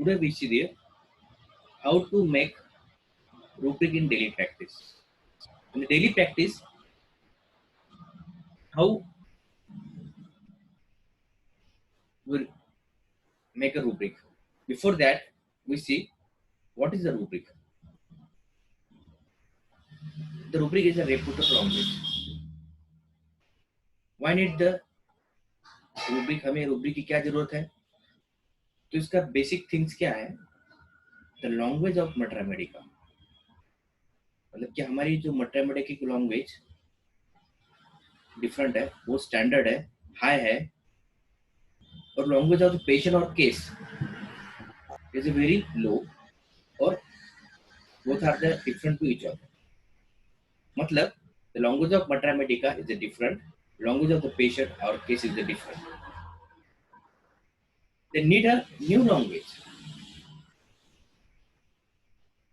Today we see there how to make rubric in daily practice. In the daily practice, how we make a rubric. Before that, we see what is the rubric. The rubric is a reputable language. Why need the rubric? हमें rubric की क्या जरूरत है? तो इसका basic things क्या है? The language of Mathematica, मतलब कि हमारी जो मैथमेटिका की लैंग्वेज डिफरेंट है, वो स्टैंडर्ड है, हाई है, और लैंग्वेज ऑफ पेशेंट और केस इज वेरी लो, और both are the different to each other. मतलब the language of Mathematica is a different, language of the patient or case is a different. They need a new language.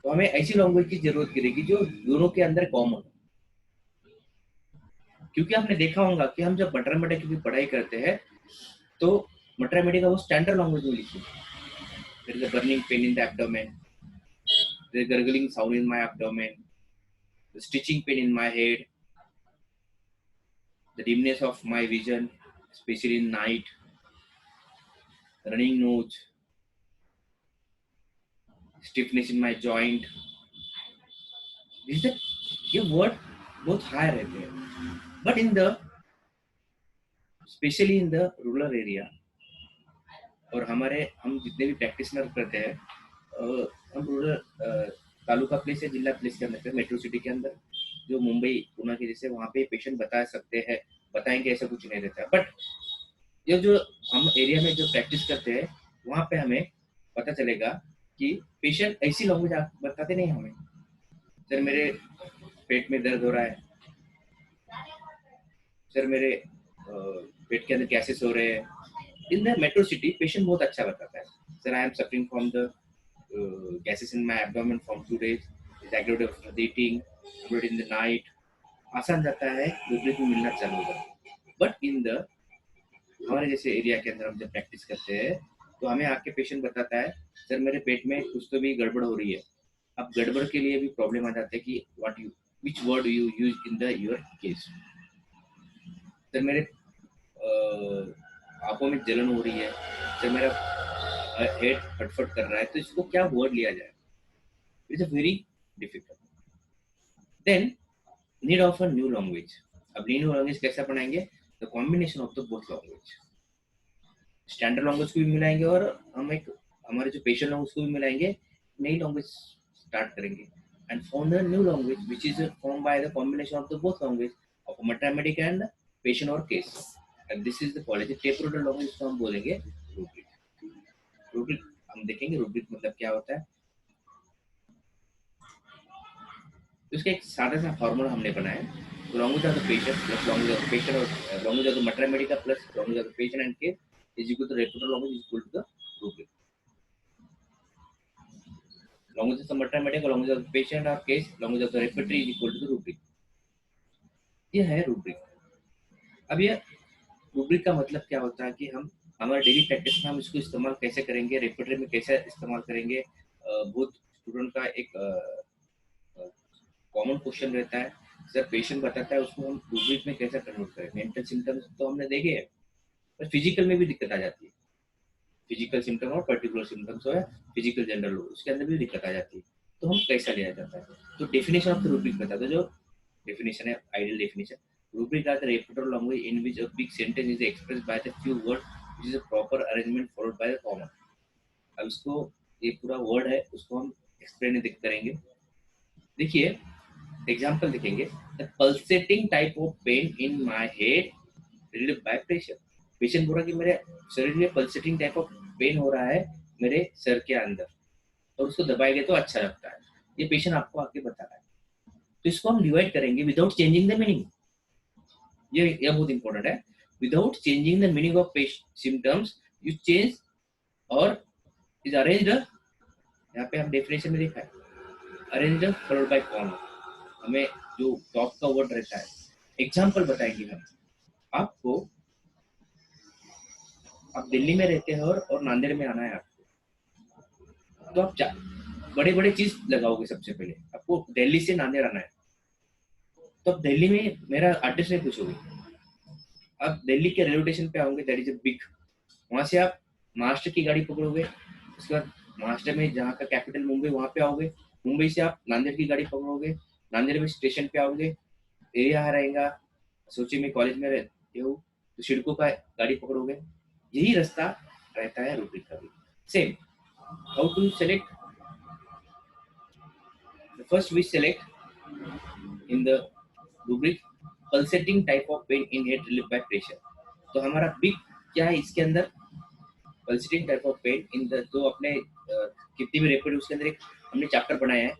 तो हमें ऐसी language की जरूरत गिरेगी जो दोनों के अंदर कॉमन हो, क्योंकि आपने देखा होगा कि हम जब मैथमेटिक्स की पढ़ाई करते हैं तो मैथमेटिक्स वो स्टैंडर्ड लैंग्वेज में लिखी है. There is a burning pain in the abdomen, there is a gurgling sound in my abdomen, the stitching pain in my head, the dimness of my vision, especially in night, running nose, stiffness in my joint. ये word बहुत high रहते हैं, but in the specially in the rural area, और हम जितने भी practitioner करते हैं, हम रूरल तालुका प्लेस या जिला प्लेस के अंदर, मेट्रो सिटी के अंदर, जो मुंबई पुणे के जैसे, वहाँ पे पेशेंट बता सकते हैं, बताएंगे, ऐसा कुछ नहीं रहता है. बट ये जो हम एरिया में जो प्रैक्टिस करते हैं, वहाँ पे हमें पता चलेगा कि पेशेंट ऐसी लैंग्वेज बताते नहीं हमें. सर मेरे पेट में दर्द हो रहा है, सर मेरे पेट के अंदर गैसेस हो रहे हैं. In the metro city patient बहुत अच्छा बताता है, sir I am suffering from the gases in my abdomen from 2 days, is aggravated after eating, in the night. आसान जाता है, रुब्रिक में मिलना चालू होगा. बट इन द हमारे जैसे एरिया के अंदर हम जब प्रैक्टिस करते हैं तो हमें आके पेशेंट बताता है, सर मेरे पेट में कुछ तो भी गड़बड़ हो रही है. अब गड़बड़ के लिए भी प्रॉब्लम आ जाता है कि what you which word you use in the your case. Sir मेरे आंखों में जलन हो रही है, सर मेरा हेड फटफट कर रहा है, तो इसको क्या वर्ड लिया जाए? It's a very difficult. Then need of a new language. अब न्यू लैंग्वेज कैसे बनाएंगे? The combination of the both language. Standard language को भी मिलाएंगे और हम एक हमारे जो पेशेंट है उसको भी मिलाएंगे, नई लैंग्वेज स्टार्ट करेंगे, and found a new language which is form by the combination of the both language of mathematics and patient और case. And this is the quality टेपरोडल लैंग्वेज को हम बोलेंगे रूब्रिक. रूब्रिक हम देखेंगे रूब्रिक मतलब क्या होता है. तो इसका एक सादा सा फॉर्मूला हमने बनाया है. Language of the patient plus language of the patient और language of the mathematics plus language of the patient and case is equal to reporter language is equal to the rubric. Language of the mathematics, language of the patient or case, language of the repertory is equal to the rubric. ये है rubric. अब ये rubric का मतलब क्या होता है कि हम हमारे डेली प्रैक्टिस में हम इसको इस्तेमाल कैसे करेंगे, रेपर्टरी में कैसे इस्तेमाल करेंगे. बहुत स्टूडेंट का एक कॉमन क्वेश्चन रहता है, सर पेशेंट बताता है उसको हम rubric में कैसे कन्वर्ट करें. मेंटल सिम्टम्स तो हमने देखे हैं, पर फिजिकल में भी दिक्कत आ जाती है. फिजिकल सिम्टम और पर्टिकुलर सिम्टम्स हो या फिजिकल जनरल हो, उसके अंदर भी दिक्कत आ जाती है. तो हम कैसा लिया जाता है? तो डेफिनेशन ऑफ द रूब्रिक बता दो. जो डेफिनेशन है, ideal definition, rubric are the repertory language in which a big sentence is expressed by the few word which is a proper arrangement followed by the comma. अब इसको ये पूरा word है, उसको हम एक्सप्लेन करेंगे. देखिए एग्जांपल देखेंगे. The pulsating type of pain in my head relieved by pressure. Patient बोल रहा कि मेरे शरीर में पल्सेटिंग टाइप ऑफ पेन हो रहा है मेरे सर के अंदर, और उसको दबाएंगे तो अच्छा लगता है. ये पेशेंट आपको आके बता रहा है. तो इसको हम डिवाइड करेंगे विदाउट चेंजिंग द मीनिंग. ये बहुत इंपॉर्टेंट है. Without changing the meaning of symptoms you change और इज अरेंज्ड. यहाँ पे हम डेफिनेशन में देखा है, अरेंज्ड फॉलोड बाय कॉमा. हमें जो टॉप का वर्ड रहता है, एग्जाम्पल बताएंगे हम आपको. आप दिल्ली में रहते हैं और नांदेड़ में आना है आपको, तो आप बड़े बड़े चीज लगाओगे। सबसे पहले आपको दिल्ली से नांदेड़ आना है, तो अब दिल्ली में मेरा एड्रेस नहीं पूछोगे, आप दिल्ली के रेलवे स्टेशन पे आओगे, दैट इज अ बिग। वहां से आप महाराष्ट्र की गाड़ी पकड़ोगे, उसके बाद महाराष्ट्र में जहाँ का कैपिटल मुंबई वहां पे आओगे, मुंबई से आप नांदेड़ की गाड़ी पकड़ोगे, नांदेड़ में स्टेशन पे आओगे, एरिया रहेगा, सोचिए मैं कॉलेज में रहते हो तो शिड़को का गाड़ी पकड़ोगे। यही रास्ता रहता है रूब्रिक का भी same. How to select, first we select in the rubric pulsating type of pain in head relief by pressure. तो हमारा बिग क्या है इसके अंदर, pulsating type of pain in the, तो अपने कितनी भी रेकॉर्ड उसके अंदर एक हमने चैप्टर बनाया है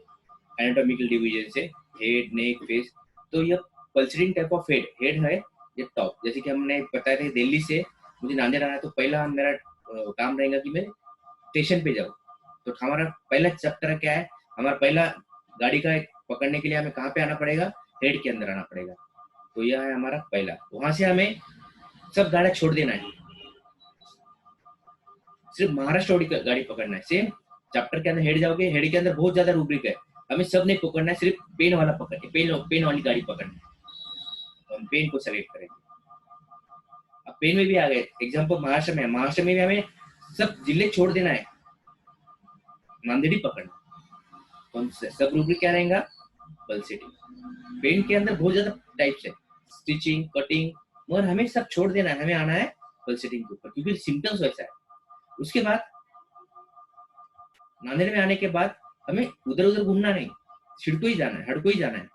एनाटॉमिकल डिवीजन से, हेड नेक फेस। तो ये pulsating type of head, head है ये टॉप, जैसे कि हमने बताया था दिल्ली से मुझे नांदेड़ आना है, तो पहला मेरा काम रहेगा कि मैं स्टेशन पे जाऊँ। तो हमारा पहला चैप्टर क्या है, हमारा पहला गाड़ी का पकड़ने के लिए हमें कहाँ पे आना पड़ेगा, हेड के अंदर आना पड़ेगा। तो यह है हमारा पहला, वहां से हमें सब गाड़ी छोड़ देना है, सिर्फ महाराष्ट्र वाली गाड़ी पकड़ना है। सेम चैप्टर के अंदर हेड जाओगे, हेड के अंदर बहुत ज्यादा रूब्रिक है, हमें सब नहीं पकड़ना है, सिर्फ पेन वाला पकड़ना, पेन वाली गाड़ी पकड़ना है, तो हम पेन को सेलेक्ट करेंगे। अब पेन में भी आ गए एग्जाम्पल, महाराष्ट्र में, महाराष्ट्र में भी हमें सब जिले छोड़ देना है, नांदेड़ ही पकड़ना। तो हम सब रूब्रिक क्या रहेगा, पल्सेटिंग। पेन के अंदर बहुत ज्यादा टाइप्स है, स्टिचिंग, कटिंग, मगर हमें सब छोड़ देना है, हमें आना है पल्सेटिंग के ऊपर, क्योंकि सिम्टम्स वैसा है। उसके बाद नांदेड़ में आने के बाद हमें उधर उधर घूमना नहीं, छिड़को ही जाना है, हड़को ही जाना है।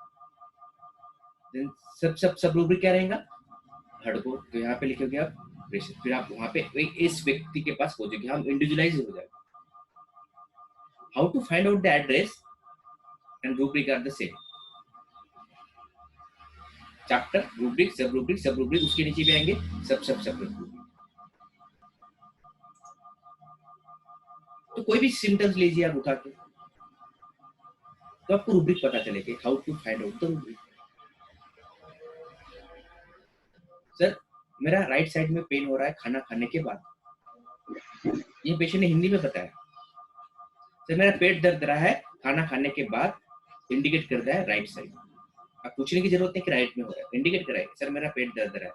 सब रूब्रिक क्या रहेगा, हड़को। तो यहाँ पे लिखोगे आप प्रेशर, फिर आप वहां पे इस व्यक्ति के पास पहुंचोगे, हम इंडिविजुअलाइज हो जाएगा। How to find out the address and rubric are the same. Chapter, rubric, sub rubric, sub rubric, उसके नीचे भी आएंगे सब रूब्रिक। तो कोई भी सिम्टम्स लीजिए आप उठा के, तो आपको रूब्रिक पता चलेगा, how to find out the rubric. Sir मेरा राइट साइड में पेन हो रहा है खाना खाने के बाद, ये पेशेंट ने हिंदी में बताया। सर मेरा पेट दर्द रहा है खाना खाने के बाद, इंडिकेट करता है राइट साइड। आप पूछने की जरूरत नहीं कि राइट में हो रहा है, इंडिकेट कराए सर मेरा पेट दर्द रहा है।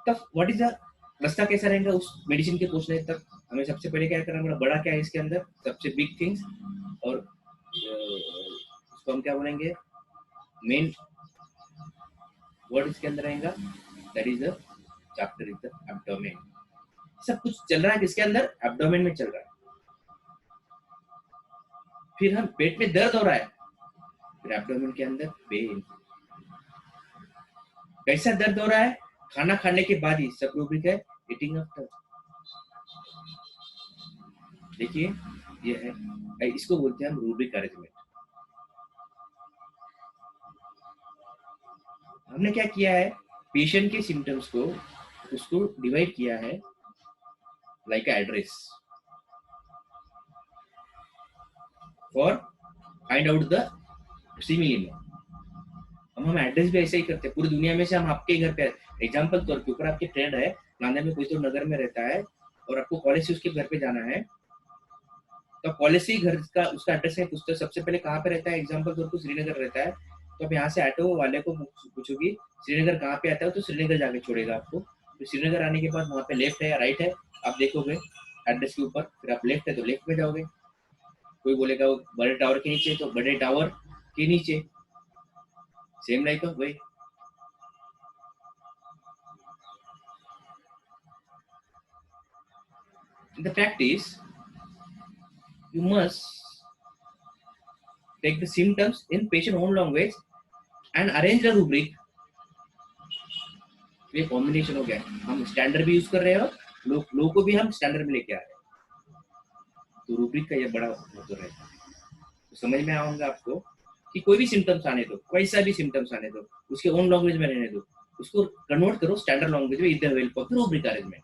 तब व्हाट इज द रास्ता कैसा रहेगा उस मेडिसिन के पूछने तक, हमें सबसे पहले क्या करना, बड़ा क्या है इसके अंदर, सबसे बिग थिंग्स, और उसको हम क्या बोलेंगे, मेन वर्ड इसके अंदर रहेगा, that is the chapter is the abdomen. सब कुछ चल रहा है किसके अंदर, एब्डोमेन में चल रहा है। फिर हम पेट में दर्द हो रहा है, फिर एब्डोमेन के अंदर पेन। कैसा दर्द हो रहा है, खाना खाने के बाद ही, सब रूब्रिक है ईटिंग आफ्टर। देखिए ये है, इसको बोलते हैं हम रूब्रिक अरेंजमेंट। हमने क्या किया है, पेशेंट के सिम्टम्स को उसको डिवाइड किया है like address for find out the similar. हम एड्रेस भी ऐसे ही करते हैं, पूरी दुनिया में से हम आपके घर पे, एग्जांपल तौर के ऊपर आपके फ्रेंड है नांदेड़ में कोई तो नगर में रहता है, और आपको कॉलेज से उसके घर पे जाना है, तो कॉलेज से ही घर का उसका एड्रेस है पूछते, सबसे पहले कहाँ पे रहता है, एग्जांपल तौर पर श्रीनगर रहता है, तो आप यहाँ से ऑटो वाले को पूछोगी श्रीनगर कहाँ पे आता है, तो श्रीनगर जाके छोड़ेगा आपको। तो श्रीनगर आने के बाद वहाँ पे लेफ्ट है या राइट है आप देखोगे एड्रेस के ऊपर, फिर आप लेफ्ट है तो लेफ्ट में जाओगे। कोई बोलेगा वो बड़े टावर के नीचे, तो बड़े टावर के नीचे, same like of way. The fact is, you must take the symptoms in patient own language and arrange the rubric। ये कॉम्बिनेशन हो गया, हम स्टैंडर्ड भी यूज कर रहे हैं और लोग को भी हम स्टैंडर्ड में लेके आ रहे हैं। तो रूब्रिक का ये बड़ा महत्व रहता है। तो समझ में आऊंगा आपको कि कोई भी सिम्टम्स आने दो, कैसा भी सिम्टम्स आने दो, उसके ओन लैंग्वेज में रहने दो, उसको कन्वर्ट करो स्टैंडर्ड लैंग्वेज में, इधर हेल्प ऑफ रूब्रिक अरेंजमेंट।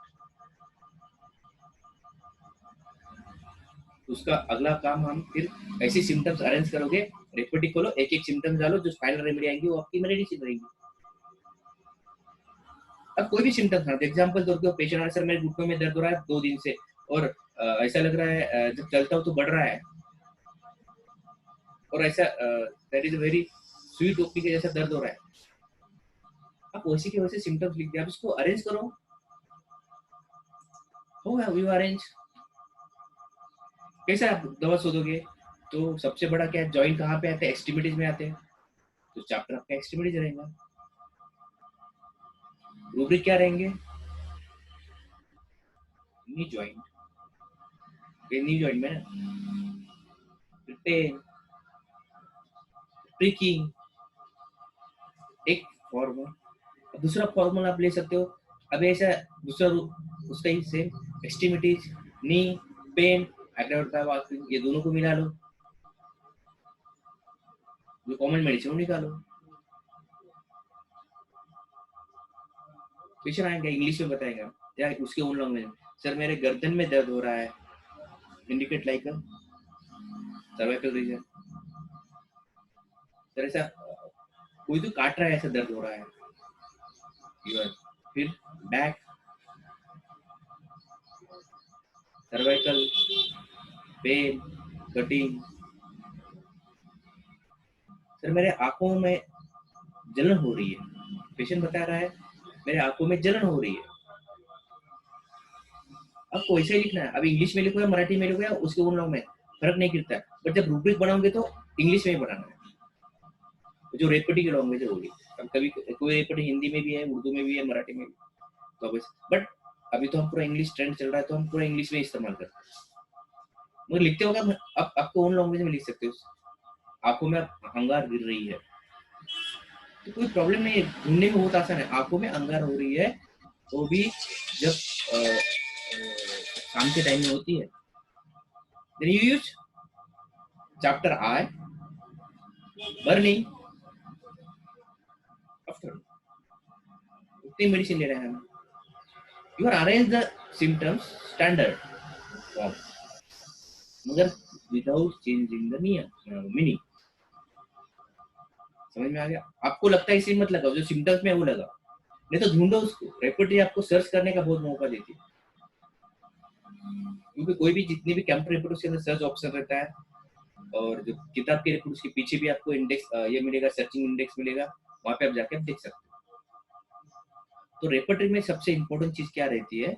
उसका अगला काम हम फिर ऐसे सिम्टम्स अरेंज करोगे, रेपेटी खोलो, एक एक सिम्टम्स डालो, जो फाइनल रेमेडी आएंगी वो आपकी मेडिसिन रहेगी। अब कोई भी सिम्टम्स आते, एग्जांपल तौर पे पेशेंट सर मेरे घुटनों में दर्द हो रहा है 2 दिन से, और ऐसा लग रहा है जब चलता हूँ तो बढ़ रहा है, और ऐसा that is very sweet OP के जैसा दर्द हो रहा है। आप वैसे के वैसे सिम्टम्स लिख दिया, आप इसको अरेंज करो, होगा यू अरेंज। कैसे आप दवा शोधोगे? तो सबसे बड़ा क्या है, जॉइंट कहाँ पे आते हैं, एक्सट्रीमिटीज में आते हैं, तो चैप्टर आपका एक्सट्रीमिटीज रहेगा। रूब्रिक क्या रहेंगे, नी जॉइंट, नी जॉइंट में पेन, प्रिकिंग, एक फॉर्मूला। दूसरा फॉर्मूला आप ले सकते हो, अब ऐसा दूसरा उसका ही सेम एक्सट्रीमिटीज, नी, पेन, ये दोनों को मिला लो, जो कॉमन मेडिसिन निकालो। क्वेश्चन आएंगे इंग्लिश में बताएगा या उसके उन लैंग्वेज में, सर मेरे गर्दन में दर्द हो रहा है, indicate like cervical region. Sir ऐसा कोई तो काट रहा है, ऐसा दर्द हो रहा है, फिर back, cervical, pain, cutting. Sir मेरे आंखों में जलन हो रही है, पेशेंट बता रहा है मेरे आंखों में जलन हो रही है। आपको ऐसे ही लिखना है, अब इंग्लिश में लिखो या मराठी में लिखो या उसके उन लोग में फर्क नहीं गिरता है, बट जब रूब्रिक बनाओगे तो इंग्लिश में ही बनाना है, जो रेपटी की लैंग्वेज है होगी। अब कभी कोई रेपटी हिंदी में भी है, उर्दू में भी है, मराठी में भी, तो बट अभी तो हम पूरा इंग्लिश ट्रेंड चल रहा है, तो हम पूरा इंग्लिश में इस्तेमाल करते हैं। मगर लिखते होगा अब आपको उन लैंग्वेज में लिख सकते हो, आंखों में अंगार गिर रही है, तो कोई प्रॉब्लम नहीं है, ढूंढने में बहुत आसान है। आंखों में अंगार हो रही है, वो भी जब शाम के टाइम में होती है, then you use chapter I, burning, after उतनी मेडिसिन ले रहे हैं हम। You are arrange the symptoms standard form, मगर without changing the meaning। समझ में आ गया? आपको लगता है इसी मत लगाओ, जो सिम्टम्स में है वो लगाओ, नहीं तो ढूंढो उसको। रेपटी आपको सर्च करने का बहुत मौका देती है, क्योंकि कोई भी जितनी भी कैंप रिपोर्ट उसके अंदर सर्च ऑप्शन रहता है, और जो किताब के रिपोर्ट उसके पीछे भी आपको इंडेक्स ये मिलेगा, सर्चिंग इंडेक्स मिलेगा, वहां पे आप जाके आप देख सकते हो। तो रेपर्टरी में सबसे इंपॉर्टेंट चीज क्या रहती है,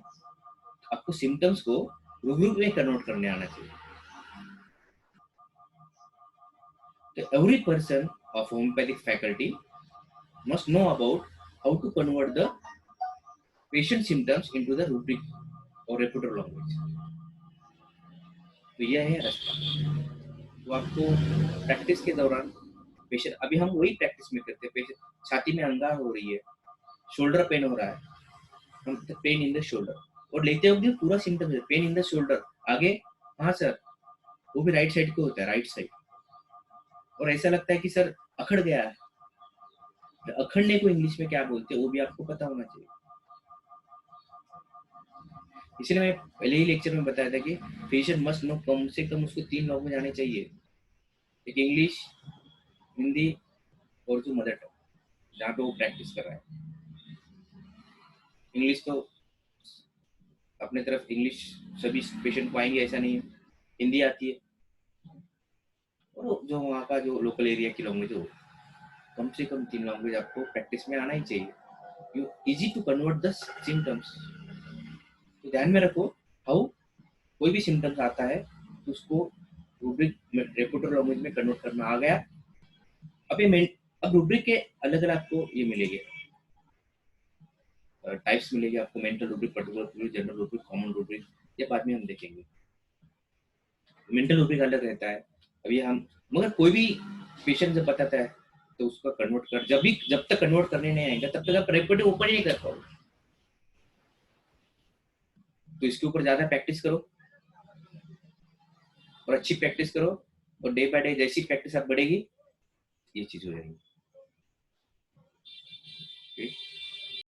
आपको सिम्टम्स को रूब्रिक में कन्वर्ट करने आना चाहिए। तो every person of homeopathic faculty must know about how to convert the patient symptoms into the rubric or reporter language। तो यह है रास्ता। तो आपको प्रैक्टिस के दौरान पेशेंट, अभी हम वही प्रैक्टिस में करते हैं, पेशेंट छाती में अंगार हो रही है, शोल्डर पेन हो रहा है, हम पेन इन द शोल्डर, और लेते होंगे पूरा सिम्टम है पेन इन द शोल्डर, आगे हाँ सर, वो भी राइट साइड को होता है, राइट साइड, और ऐसा लगता है कि सर अखड़ गया है, अखड़ने को इंग्लिश में क्या बोलते हैं वो भी आपको पता होना चाहिए। इसलिए मैं पहले ही लेक्चर में बताया था कि पेशेंट मस्ट नो, कम से कम उसको 3 लैंग्वेज आने चाहिए, एक इंग्लिश, हिंदी, और जो मदर टंग जहाँ पे वो प्रैक्टिस कर रहा है। इंग्लिश तो अपने तरफ इंग्लिश सभी पेशेंट को आएंगे ऐसा नहीं है, हिंदी आती है, और जो वहाँ का जो लोकल एरिया की लैंग्वेज हो, कम से कम 3 लैंग्वेज आपको प्रैक्टिस में आना ही चाहिए। You easy to convert the symptoms. तो ध्यान में रखो, हाउ कोई भी सिम्टम्स आता है तो उसको रूब्रिक रेपोर्टर लैंग्वेज में कन्वर्ट करना आ गया। अब रूब्रिक के अलग अलग आपको ये मिलेंगे, टाइप्स मिलेंगे आपको, mental rubric, particular rubric, general rubric, common rubric, ये बाद में हम देखेंगे। मेंटल रूब्रिक अलग रहता है, अभी हम, मगर कोई भी पेशेंट जब बताता है तो उसका कन्वर्ट कर, जब तक कन्वर्ट करने नहीं आएगा तब तक आप रेपोर्ट ओपन ही नहीं कर पाओगे। तो इसके ऊपर ज्यादा प्रैक्टिस करो, और अच्छी प्रैक्टिस करो, और डे बाय डे जैसी प्रैक्टिस आप बढ़ेगी ये चीज हो जाएगी।